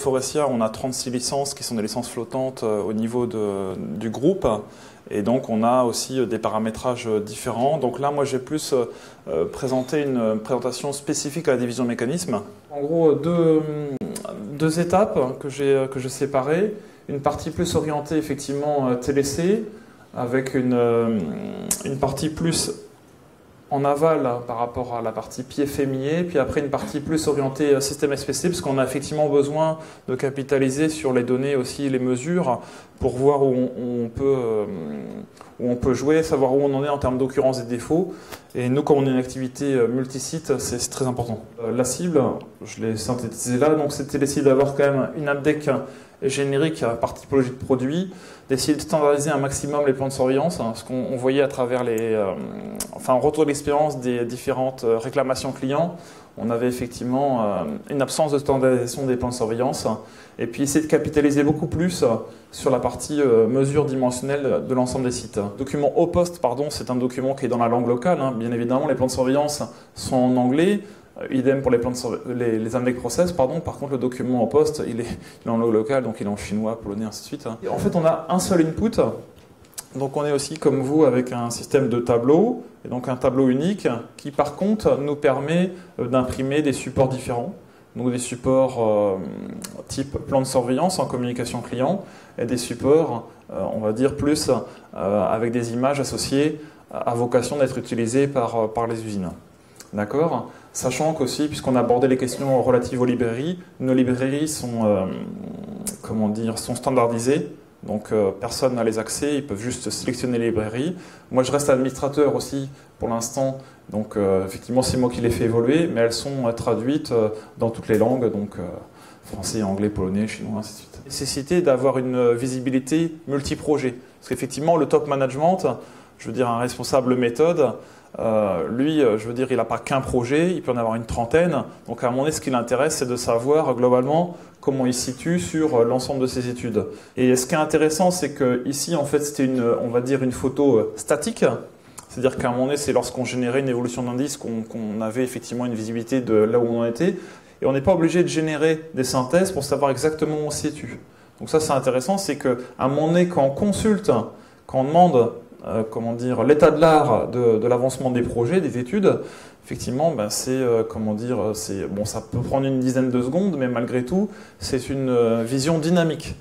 Forestia, on a 36 licences qui sont des licences flottantes au niveau du groupe. Et donc, on a aussi des paramétrages différents. Donc là, moi, j'ai plus présenté une présentation spécifique à la division mécanisme. En gros, deux étapes que j'ai séparées. Une partie plus orientée, effectivement, TLC, avec une partie plus en aval par rapport à la partie pied féminier, puis après une partie plus orientée système SPC, parce qu'on a effectivement besoin de capitaliser sur les données aussi, les mesures, pour voir où on peut jouer, savoir où on en est en termes d'occurrence et défauts. Et nous, comme on est une activité multisite, c'est très important. La cible, je l'ai synthétisée là, donc c'était d'essayer d'avoir quand même une AppDeck générique par typologie de produit, d'essayer de standardiser un maximum les plans de surveillance, ce qu'on voyait à travers en retour d'expérience des différentes réclamations clients. On avait effectivement une absence de standardisation des plans de surveillance, et puis essayer de capitaliser beaucoup plus sur la partie mesure dimensionnelle de l'ensemble des sites. Le document au poste, c'est un document qui est dans la langue locale. Bien évidemment, les plans de surveillance sont en anglais. Idem pour les AppDeck process, Par contre, le document en poste, il est en langue locale, donc il est en chinois, polonais, ainsi de suite. Et en fait, on a un seul input. Donc, on est aussi, comme vous, avec un système de tableau, et donc un tableau unique, qui, par contre, nous permet d'imprimer des supports différents. Donc, des supports type plan de surveillance en communication client, et des supports, on va dire, plus avec des images associées à vocation d'être utilisées par les usines. D'accord ? Sachant qu'aussi, puisqu'on a abordé les questions relatives aux librairies, nos librairies sont standardisées. Donc personne n'a les accès, ils peuvent juste sélectionner les librairies. Moi je reste administrateur aussi pour l'instant, donc effectivement c'est moi qui les fais évoluer, mais elles sont traduites dans toutes les langues, donc français, anglais, polonais, chinois, ainsi de suite. Nécessité d'avoir une visibilité multi-projet. Parce qu'effectivement le top management, je veux dire un responsable méthode, lui, il n'a pas qu'un projet, il peut en avoir une trentaine. Donc à un moment donné, ce qui l'intéresse, c'est de savoir globalement comment il se situe sur l'ensemble de ses études. Et ce qui est intéressant, c'est qu'ici, en fait, c'était une photo statique. C'est-à-dire qu'à un moment donné, c'est lorsqu'on générait une évolution d'indice qu'on avait effectivement une visibilité de là où on en était. Et on n'est pas obligé de générer des synthèses pour savoir exactement où on se situe. Donc ça, c'est intéressant, c'est qu'à un moment donné, quand on consulte, quand on demande l'état de l'art de l'avancement des projets, des études, effectivement, ça peut prendre une dizaine de secondes, mais malgré tout, c'est une vision dynamique.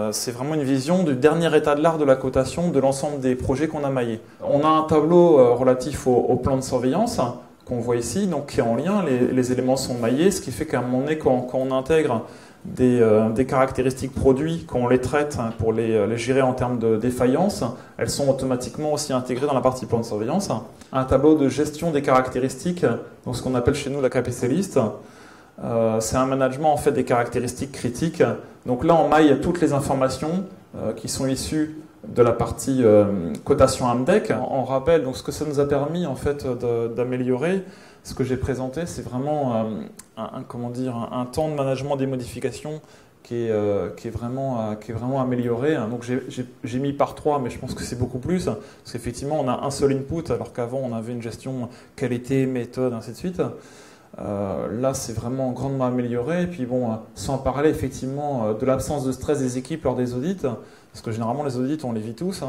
C'est vraiment une vision du dernier état de l'art de la cotation de l'ensemble des projets qu'on a maillés. On a un tableau relatif au plan de surveillance qu'on voit ici, donc qui est en lien, les éléments sont maillés, ce qui fait qu'à un moment donné, quand on intègre des caractéristiques produits, quand on les traite pour les gérer en termes de défaillance, elles sont automatiquement aussi intégrées dans la partie plan de surveillance. Un tableau de gestion des caractéristiques, donc ce qu'on appelle chez nous la KPC list, c'est un management en fait des caractéristiques critiques. Donc là, on maille toutes les informations qui sont issues de la partie cotation AppDeck. On rappelle donc ce que ça nous a permis en fait d'améliorer. Ce que j'ai présenté, c'est vraiment un temps de management des modifications qui est vraiment amélioré. Donc j'ai mis par 3, mais je pense que c'est beaucoup plus, parce qu'effectivement on a un seul input, alors qu'avant on avait une gestion qualité, méthode, ainsi de suite. Là, c'est vraiment grandement amélioré. Et puis sans parler effectivement de l'absence de stress des équipes lors des audits, parce que généralement les audits, on les vit tous.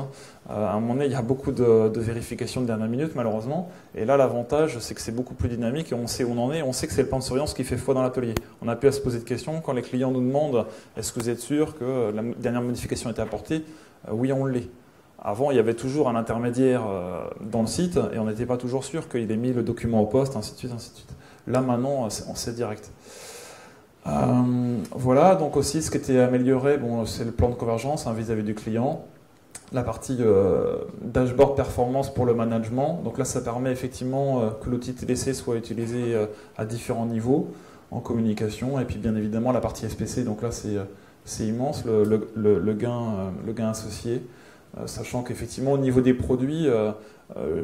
À un moment donné, il y a beaucoup de vérifications de dernière minute, malheureusement. Et là, l'avantage, c'est que c'est beaucoup plus dynamique et on sait où on en est. On sait que c'est le plan de surveillance qui fait foi dans l'atelier. On n'a plus à se poser de questions. Quand les clients nous demandent « Est-ce que vous êtes sûr que la dernière modification a été apportée ?» Oui, on l'est. Avant, il y avait toujours un intermédiaire dans le site et on n'était pas toujours sûr qu'il ait mis le document au poste, ainsi de suite, ainsi de suite. Là, maintenant, on sait direct. Voilà, donc aussi, ce qui était amélioré, c'est le plan de convergence vis-à-vis du client. La partie dashboard performance pour le management. Donc là, ça permet effectivement que l'outil TDC soit utilisé à différents niveaux en communication. Et puis, bien évidemment, la partie SPC. Donc là, c'est immense, le gain associé. Sachant qu'effectivement, au niveau des produits,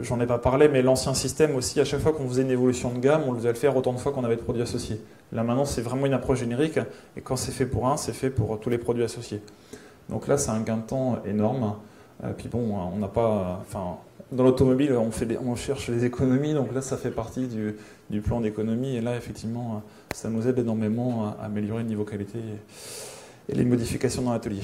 j'en ai pas parlé, mais l'ancien système aussi, à chaque fois qu'on faisait une évolution de gamme, on le faisait le faire autant de fois qu'on avait de produits associés. Là maintenant, c'est vraiment une approche générique, et quand c'est fait pour un, c'est fait pour tous les produits associés. Donc là, c'est un gain de temps énorme. Puis on n'a pas, dans l'automobile, on cherche les économies, donc là, ça fait partie du plan d'économie. Et là, effectivement, ça nous aide énormément à améliorer le niveau qualité et les modifications dans l'atelier.